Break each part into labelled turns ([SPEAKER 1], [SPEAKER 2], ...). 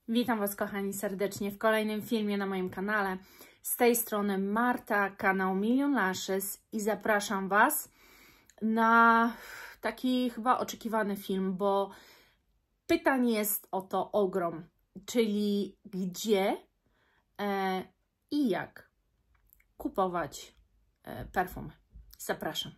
[SPEAKER 1] Witam Was, kochani, serdecznie w kolejnym filmie na moim kanale. Z tej strony Marta, kanał Million Lashes i zapraszam Was na taki chyba oczekiwany film, bo pytań jest o to ogrom, czyli gdzie i jak kupować perfumy. Zapraszam.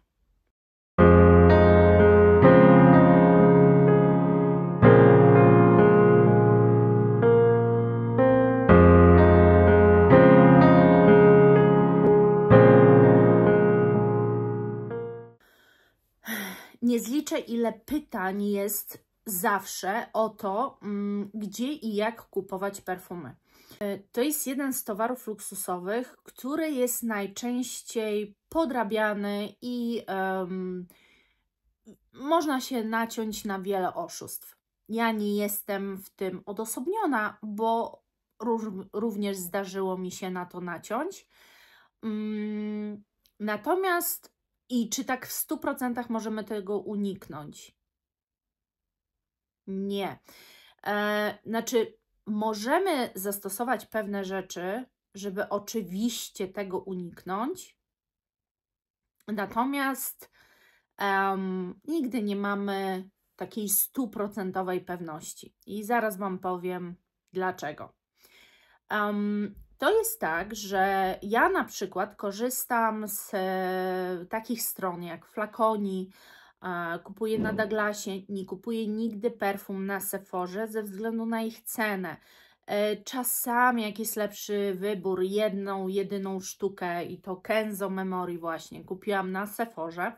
[SPEAKER 1] Nie zliczę, ile pytań jest zawsze o to, gdzie i jak kupować perfumy. To jest jeden z towarów luksusowych, który jest najczęściej podrabiany i można się naciąć na wiele oszustw. Ja nie jestem w tym odosobniona, bo również zdarzyło mi się na to naciąć. Natomiast czy tak w 100% możemy tego uniknąć? Nie. Znaczy, możemy zastosować pewne rzeczy, żeby oczywiście tego uniknąć, natomiast nigdy nie mamy takiej 100% pewności. I zaraz Wam powiem dlaczego. To jest tak, że ja na przykład korzystam z takich stron jak Flaconi, kupuję na Douglasie, nie kupuję nigdy perfum na Sephorze ze względu na ich cenę. Czasami jak jest lepszy wybór, jedną, jedyną sztukę i to Kenzo Memory właśnie kupiłam na Sephorze,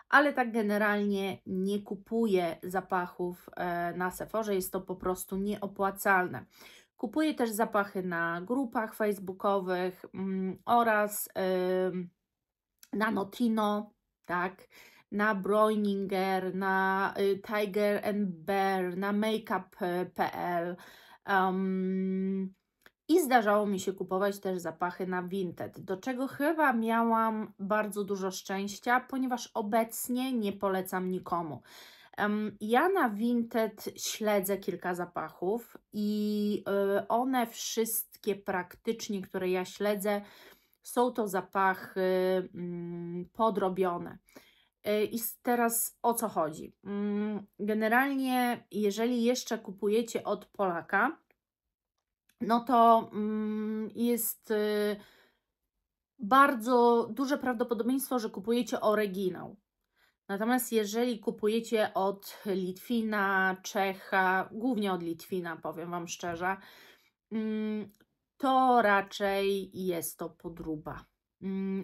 [SPEAKER 1] ale tak generalnie nie kupuję zapachów na Sephorze, jest to po prostu nieopłacalne. Kupuję też zapachy na grupach facebookowych oraz na Notino, tak, na Bräuninger, na Tiger & Bear, na makeup.pl i zdarzało mi się kupować też zapachy na Vinted, do czego chyba miałam bardzo dużo szczęścia, ponieważ obecnie nie polecam nikomu. Ja na Vinted śledzę kilka zapachów i one wszystkie praktycznie, które ja śledzę, są to zapachy podrobione. I teraz o co chodzi? Generalnie, jeżeli jeszcze kupujecie od Polaka, no to jest bardzo duże prawdopodobieństwo, że kupujecie oryginał. Natomiast jeżeli kupujecie od Litwina, Czecha, głównie od Litwina, powiem Wam szczerze, to raczej jest to podróba.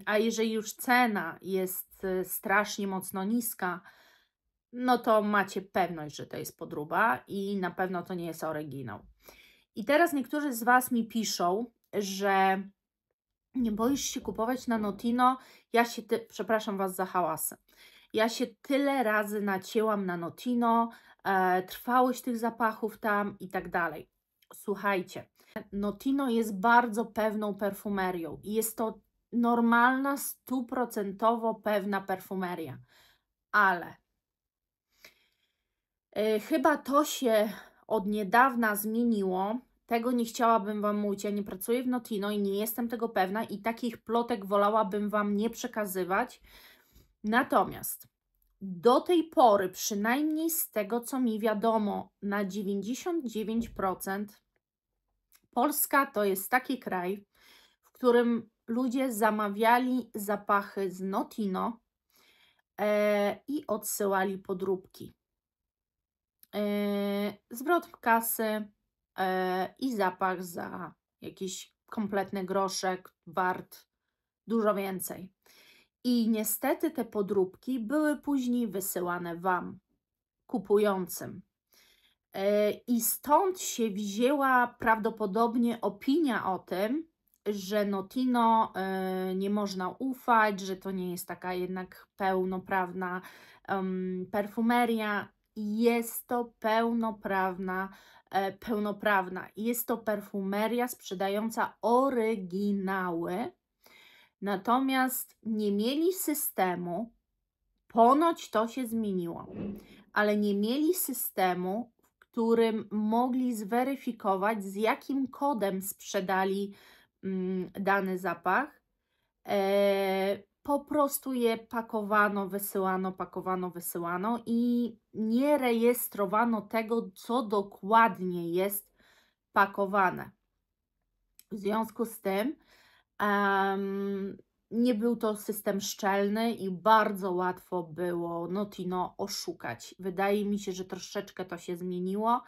[SPEAKER 1] A jeżeli już cena jest strasznie mocno niska, no to macie pewność, że to jest podróba i na pewno to nie jest oryginał. I teraz niektórzy z Was mi piszą, że nie boisz się kupować na Notino, przepraszam Was za hałasy. Ja się tyle razy nacięłam na Notino, trwałość tych zapachów tam i tak dalej. Słuchajcie, Notino jest bardzo pewną perfumerią i jest to normalna, 100% pewna perfumeria, ale chyba to się od niedawna zmieniło. Tego nie chciałabym Wam mówić, ja nie pracuję w Notino i nie jestem tego pewna i takich plotek wolałabym Wam nie przekazywać. Natomiast do tej pory, przynajmniej z tego, co mi wiadomo, na 99% Polska to jest taki kraj, w którym ludzie zamawiali zapachy z Notino i odsyłali podróbki. Zwrot kasy i zapach za jakiś kompletny groszek wart dużo więcej. I niestety te podróbki były później wysyłane Wam, kupującym. I stąd się wzięła prawdopodobnie opinia o tym, że Notino nie można ufać, że to nie jest taka jednak pełnoprawna perfumeria. Jest to pełnoprawna. Jest to perfumeria sprzedająca oryginały, natomiast nie mieli systemu, ponoć to się zmieniło, ale nie mieli systemu, w którym mogli zweryfikować, z jakim kodem sprzedali dany zapach. Po prostu je pakowano, wysyłano i nie rejestrowano tego, co dokładnie jest pakowane. W związku z tym nie był to system szczelny i bardzo łatwo było Notino oszukać. Wydaje mi się, że troszeczkę to się zmieniło,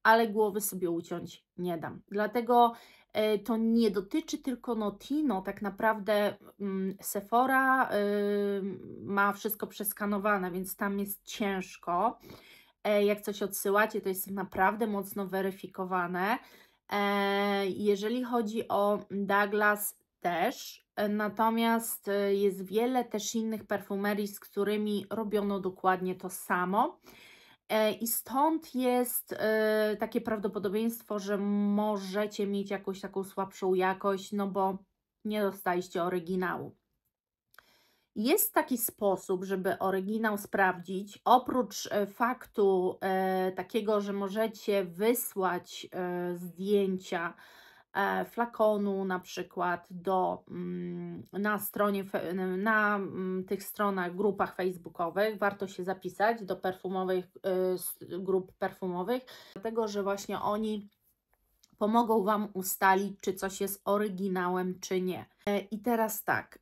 [SPEAKER 1] ale głowy sobie uciąć nie dam. Dlatego to nie dotyczy tylko Notino, tak naprawdę Sephora ma wszystko przeskanowane, więc tam jest ciężko. Jak coś odsyłacie, to jest naprawdę mocno weryfikowane. Jeżeli chodzi o Douglas też, natomiast jest wiele też innych perfumerii, z którymi robiono dokładnie to samo. I stąd jest takie prawdopodobieństwo, że możecie mieć jakąś taką słabszą jakość, no bo nie dostaliście oryginału. Jest taki sposób, żeby oryginał sprawdzić. Oprócz faktu takiego, że możecie wysłać zdjęcia flakonu na przykład na stronie, na tych stronach, grupach facebookowych. Warto się zapisać do grup perfumowych, dlatego że właśnie oni pomogą Wam ustalić, czy coś jest oryginałem, czy nie. I teraz tak,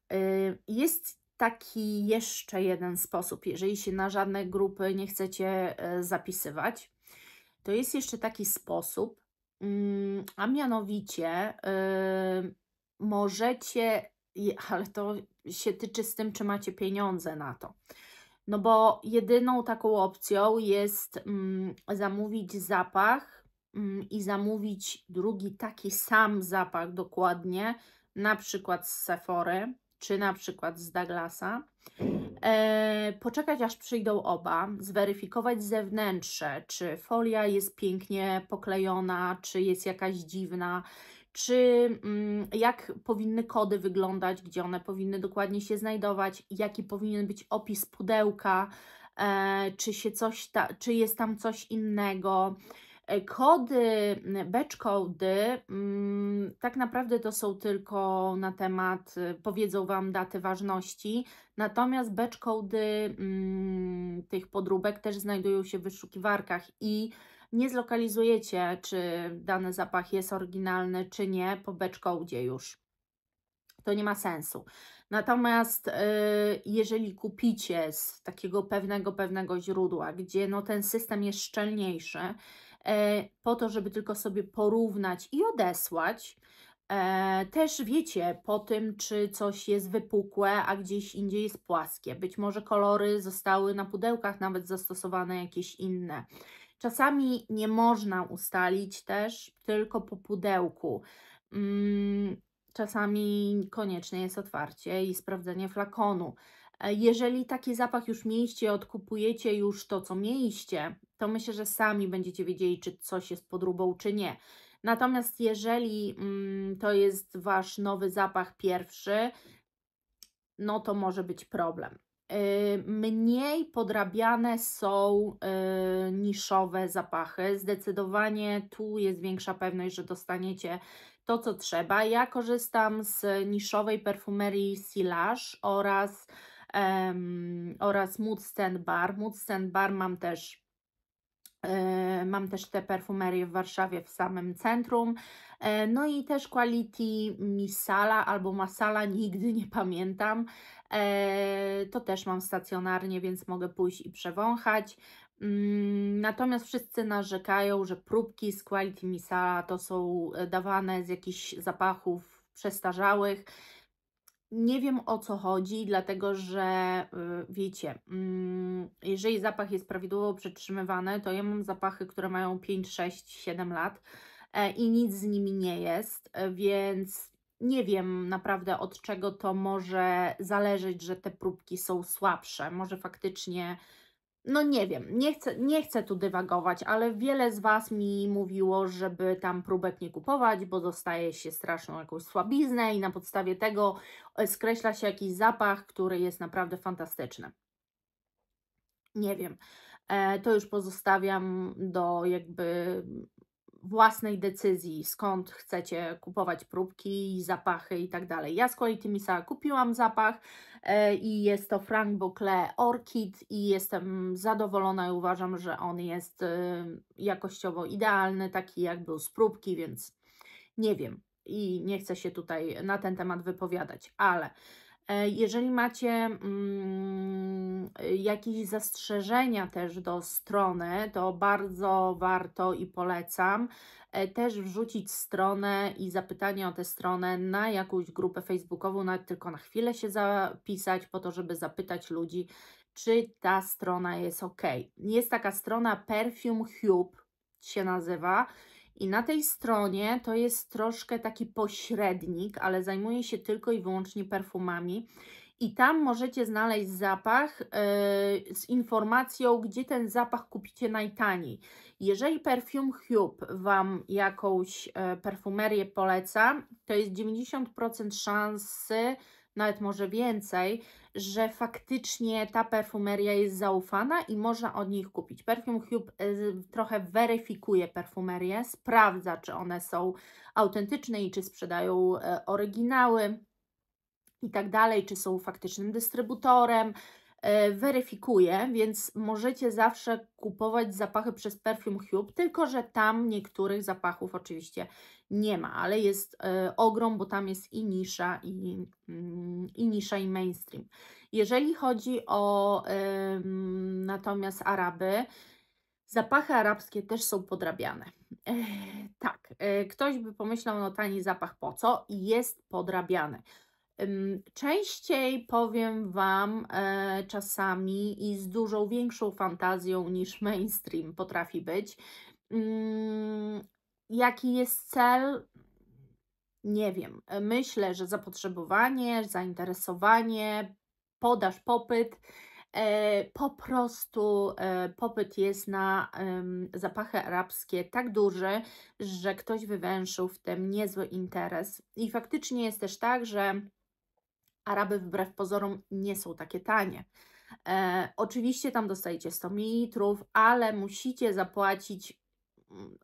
[SPEAKER 1] jest taki jeszcze jeden sposób, jeżeli się na żadne grupy nie chcecie zapisywać, to jest jeszcze taki sposób, a mianowicie możecie, ale to się tyczy z tym, czy macie pieniądze na to. No bo jedyną taką opcją jest zamówić zapach i zamówić drugi taki sam zapach dokładnie, na przykład z Sephory, czy na przykład z Douglasa. Poczekać aż przyjdą oba, zweryfikować zewnętrzne, czy folia jest pięknie poklejona, czy jest jakaś dziwna, czy jak powinny kody wyglądać, gdzie one powinny dokładnie się znajdować, jaki powinien być opis pudełka, czy jest tam coś innego. Kody, batch kody, tak naprawdę to są tylko na temat, powiedzą Wam daty ważności, natomiast batch kody tych podróbek też znajdują się w wyszukiwarkach i nie zlokalizujecie, czy dany zapach jest oryginalny, czy nie, po batch codzie już. To nie ma sensu. Natomiast jeżeli kupicie z takiego pewnego źródła, gdzie no, ten system jest szczelniejszy, po to, żeby tylko sobie porównać i odesłać, też wiecie po tym, czy coś jest wypukłe, a gdzieś indziej jest płaskie. Być może kolory zostały na pudełkach nawet zastosowane jakieś inne. Czasami nie można ustalić też tylko po pudełku. Czasami konieczne jest otwarcie i sprawdzenie flakonu. Jeżeli taki zapach już mieliście, odkupujecie już to, co mieliście, to myślę, że sami będziecie wiedzieli, czy coś jest podróbą, czy nie. Natomiast jeżeli to jest Wasz nowy zapach pierwszy, no to może być problem. Mniej podrabiane są niszowe zapachy. Zdecydowanie tu jest większa pewność, że dostaniecie to, co trzeba. Ja korzystam z niszowej perfumerii Silage oraz Mood Stand Bar. Mood Stand Bar mam też te perfumerię w Warszawie w samym centrum. No i też Quality Misala albo Masala, nigdy nie pamiętam. To też mam stacjonarnie, więc mogę pójść i przewąchać. Natomiast wszyscy narzekają, że próbki z Quality Misala to są dawane z jakichś zapachów przestarzałych. Nie wiem, o co chodzi, dlatego że wiecie, jeżeli zapach jest prawidłowo przetrzymywany, to ja mam zapachy, które mają 5, 6, 7 lat i nic z nimi nie jest, więc nie wiem naprawdę, od czego to może zależeć, że te próbki są słabsze. Może faktycznie, no nie wiem, nie chcę tu dywagować, ale wiele z Was mi mówiło, żeby tam próbek nie kupować, bo dostaje się straszną jakąś słabiznę i na podstawie tego skreśla się jakiś zapach, który jest naprawdę fantastyczny. Nie wiem. To już pozostawiam do jakby własnej decyzji, skąd chcecie kupować próbki, zapachy i tak dalej. Ja z Quality Misa kupiłam zapach i jest to Frank Boclet Orchid i jestem zadowolona i uważam, że on jest jakościowo idealny, taki jak był z próbki, więc nie wiem i nie chcę się tutaj na ten temat wypowiadać, ale jeżeli macie jakieś zastrzeżenia też do strony, to bardzo warto i polecam też wrzucić stronę i zapytanie o tę stronę na jakąś grupę facebookową, nawet tylko na chwilę się zapisać po to, żeby zapytać ludzi, czy ta strona jest ok. Jest taka strona Perfume Hub się nazywa. I na tej stronie to jest troszkę taki pośrednik, ale zajmuje się tylko i wyłącznie perfumami. I tam możecie znaleźć zapach z informacją, gdzie ten zapach kupicie najtaniej. Jeżeli Perfume Hub Wam jakąś perfumerię poleca, to jest 90% szansy, nawet może więcej, że faktycznie ta perfumeria jest zaufana i można od nich kupić. Perfume Hub trochę weryfikuje perfumerię, sprawdza, czy one są autentyczne i czy sprzedają oryginały i tak dalej, czy są faktycznym dystrybutorem, weryfikuje, więc możecie zawsze kupować zapachy przez Perfume Hub, tylko że tam niektórych zapachów oczywiście nie ma, ale jest ogrom, bo tam jest i nisza, i nisza, i mainstream. Jeżeli chodzi o natomiast Araby, zapachy arabskie też są podrabiane. Tak, ktoś by pomyślał, no tani zapach po co? Jest podrabiany. Częściej powiem Wam czasami i z dużą większą fantazją niż mainstream potrafi być. Jaki jest cel? Nie wiem. Myślę, że zapotrzebowanie, zainteresowanie, podaż, popyt. Po prostu popyt jest na zapachy arabskie tak duży, że ktoś wywęszył w tym niezły interes. I faktycznie jest też tak, że Araby wbrew pozorom nie są takie tanie. Oczywiście tam dostajecie 100 ml, ale musicie zapłacić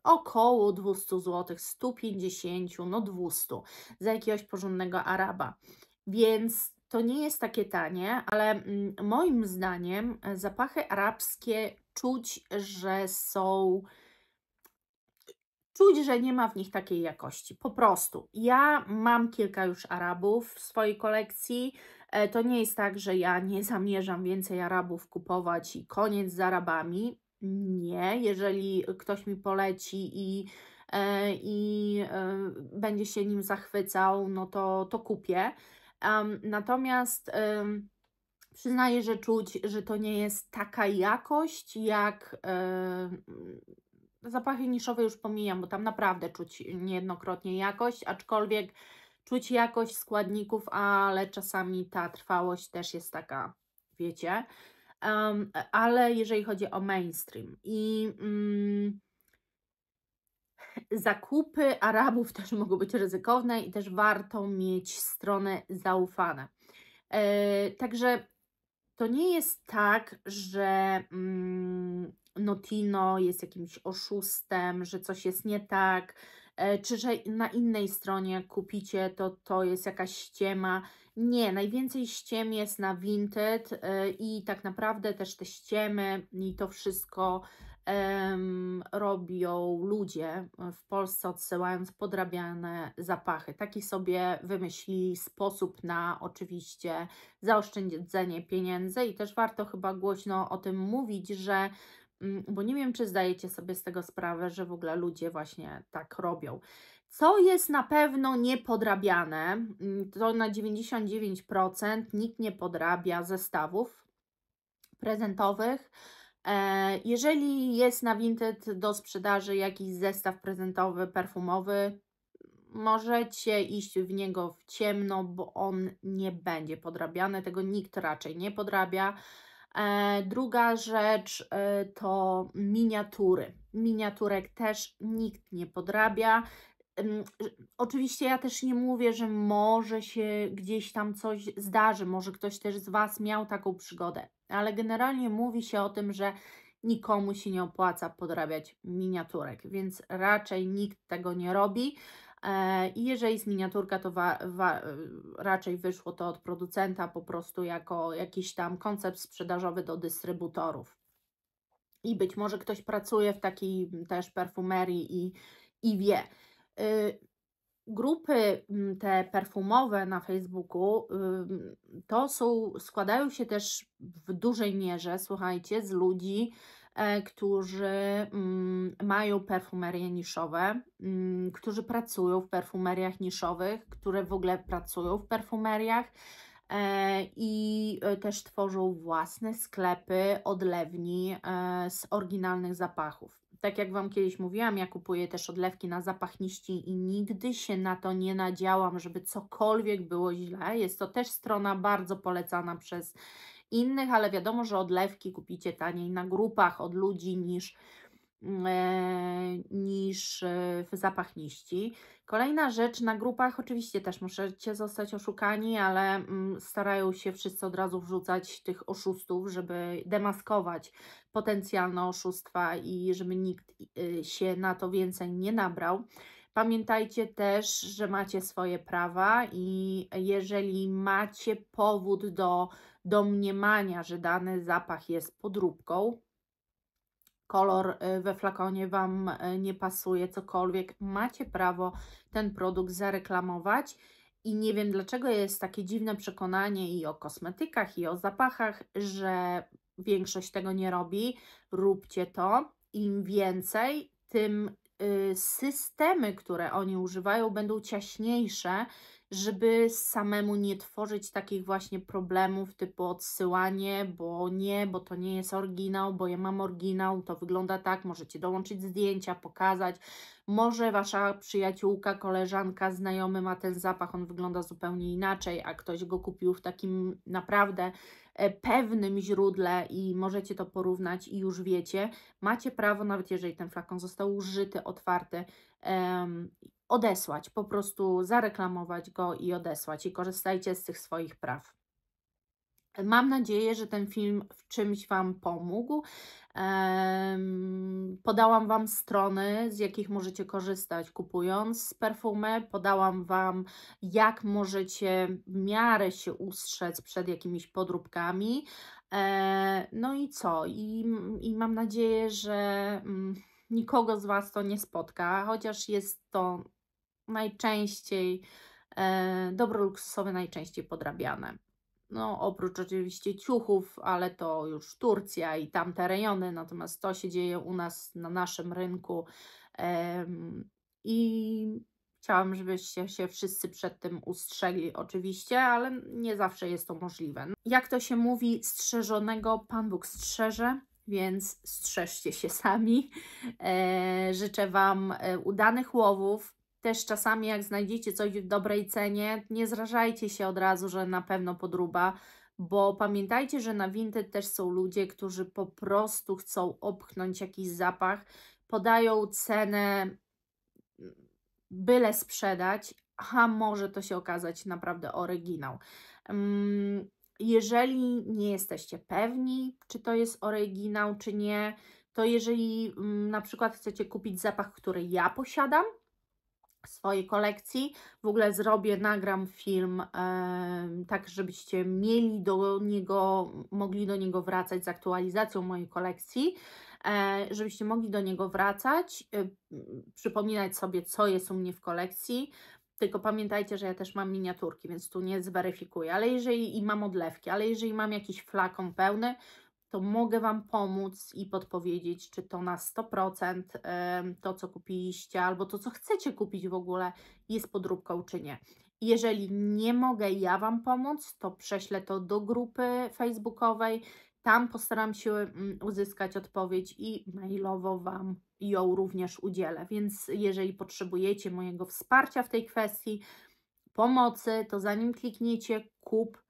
[SPEAKER 1] około 200 zł, 150, no 200 za jakiegoś porządnego Araba. Więc to nie jest takie tanie, ale moim zdaniem zapachy arabskie czuć, że są... Czuć, że nie ma w nich takiej jakości. Po prostu. Ja mam kilka już Arabów w swojej kolekcji. To nie jest tak, że ja nie zamierzam więcej Arabów kupować i koniec z Arabami. Nie. Jeżeli ktoś mi poleci i będzie się nim zachwycał, no to kupię. Natomiast przyznaję, że czuć, że to nie jest taka jakość jak zapachy niszowe już pomijam, bo tam naprawdę czuć niejednokrotnie jakość, aczkolwiek czuć jakość składników, ale czasami ta trwałość też jest taka, wiecie. Ale jeżeli chodzi o mainstream i zakupy Arabów też mogą być ryzykowne i też warto mieć strony zaufane. Także to nie jest tak, że Notino jest jakimś oszustem, że coś jest nie tak, czy że na innej stronie jak kupicie, to jest jakaś ściema. Nie, najwięcej ściem jest na Vinted i tak naprawdę też te ściemy i to wszystko robią ludzie w Polsce, odsyłając podrabiane zapachy. Taki sobie wymyślili sposób na oczywiście zaoszczędzenie pieniędzy i też warto chyba głośno o tym mówić, że bo nie wiem, czy zdajecie sobie z tego sprawę, że w ogóle ludzie właśnie tak robią. Co jest na pewno niepodrabiane, to na 99% nikt nie podrabia zestawów prezentowych. Jeżeli jest na Vinted do sprzedaży jakiś zestaw prezentowy, perfumowy, możecie iść w niego w ciemno, bo on nie będzie podrabiany, tego nikt raczej nie podrabia. Druga rzecz to miniatury. Miniaturek też nikt nie podrabia. Oczywiście ja też nie mówię, że może się gdzieś tam coś zdarzy, może ktoś też z Was miał taką przygodę, ale generalnie mówi się o tym, że nikomu się nie opłaca podrabiać miniaturek, więc raczej nikt tego nie robi. I jeżeli jest miniaturka, to raczej wyszło to od producenta po prostu jako jakiś tam koncept sprzedażowy do dystrybutorów. I być może ktoś pracuje w takiej też perfumerii i wie. Grupy te perfumowe na Facebooku składają się też w dużej mierze, słuchajcie, z ludzi, którzy mają perfumerie niszowe, którzy pracują w perfumeriach niszowych, które w ogóle pracują w perfumeriach i też tworzą własne sklepy odlewni z oryginalnych zapachów. Tak jak Wam kiedyś mówiłam, ja kupuję też odlewki na zapachniści i nigdy się na to nie nadziałam, żeby cokolwiek było źle. Jest to też strona bardzo polecana przez innych, ale wiadomo, że odlewki kupicie taniej na grupach od ludzi niż w zapachniści. Kolejna rzecz, na grupach oczywiście też możecie zostać oszukani, ale starają się wszyscy od razu wrzucać tych oszustów, żeby demaskować potencjalne oszustwa i żeby nikt się na to więcej nie nabrał. Pamiętajcie też, że macie swoje prawa i jeżeli macie powód do domniemania, że dany zapach jest podróbką, kolor we flakonie Wam nie pasuje, cokolwiek, macie prawo ten produkt zareklamować. I nie wiem, dlaczego jest takie dziwne przekonanie i o kosmetykach, i o zapachach, że większość tego nie robi. Róbcie to. Im więcej, tym systemy, które oni używają, będą ciaśniejsze, żeby samemu nie tworzyć takich właśnie problemów typu odsyłanie, bo to nie jest oryginał, bo ja mam oryginał, to wygląda tak, możecie dołączyć zdjęcia, pokazać. Może Wasza przyjaciółka, koleżanka, znajomy ma ten zapach, on wygląda zupełnie inaczej, a ktoś go kupił w takim naprawdę pewnym źródle i możecie to porównać i już wiecie. Macie prawo, nawet jeżeli ten flakon został użyty, otwarty, odesłać, po prostu zareklamować go i odesłać i korzystajcie z tych swoich praw. Mam nadzieję, że ten film w czymś Wam pomógł. Podałam Wam strony, z jakich możecie korzystać kupując perfumy. Podałam Wam, jak możecie w miarę się ustrzec przed jakimiś podróbkami. No i co? I mam nadzieję, że nikogo z Was to nie spotka, chociaż jest to najczęściej, dobro luksusowe najczęściej podrabiane. No, oprócz oczywiście ciuchów, ale to już Turcja i tamte rejony, natomiast to się dzieje u nas na naszym rynku i chciałam, żebyście się wszyscy przed tym ustrzegli oczywiście, ale nie zawsze jest to możliwe. Jak to się mówi, strzeżonego Pan Bóg strzeże, więc strzeżcie się sami. Życzę Wam udanych łowów. Też czasami jak znajdziecie coś w dobrej cenie, nie zrażajcie się od razu, że na pewno podróba, bo pamiętajcie, że na Vinted też są ludzie, którzy po prostu chcą opchnąć jakiś zapach, podają cenę byle sprzedać, a może to się okazać naprawdę oryginał. Jeżeli nie jesteście pewni, czy to jest oryginał, czy nie, to jeżeli na przykład chcecie kupić zapach, który ja posiadam, swojej kolekcji. W ogóle nagram film, tak żebyście mogli do niego wracać z aktualizacją mojej kolekcji, żebyście mogli do niego wracać, przypominać sobie, co jest u mnie w kolekcji. Tylko pamiętajcie, że ja też mam miniaturki, więc tu nie zweryfikuję, ale jeżeli mam odlewki, ale jeżeli mam jakiś flakon pełny, to mogę Wam pomóc i podpowiedzieć, czy to na 100% to, co kupiliście, albo to, co chcecie kupić w ogóle, jest podróbką, czy nie. Jeżeli nie mogę ja Wam pomóc, to prześlę to do grupy facebookowej. Tam postaram się uzyskać odpowiedź i mailowo Wam ją również udzielę. Więc jeżeli potrzebujecie mojego wsparcia w tej kwestii, pomocy, to zanim klikniecie kup,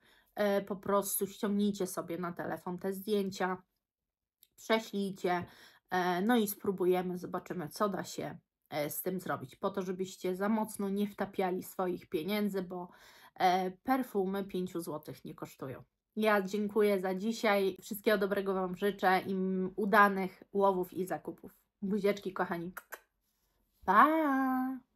[SPEAKER 1] po prostu ściągnijcie sobie na telefon te zdjęcia, prześlijcie, no i spróbujemy, zobaczymy, co da się z tym zrobić, po to, żebyście za mocno nie wtapiali swoich pieniędzy, bo perfumy 5 zł nie kosztują. Ja dziękuję za dzisiaj. Wszystkiego dobrego Wam życzę i udanych łowów i zakupów. Buziaczki, kochani. Pa!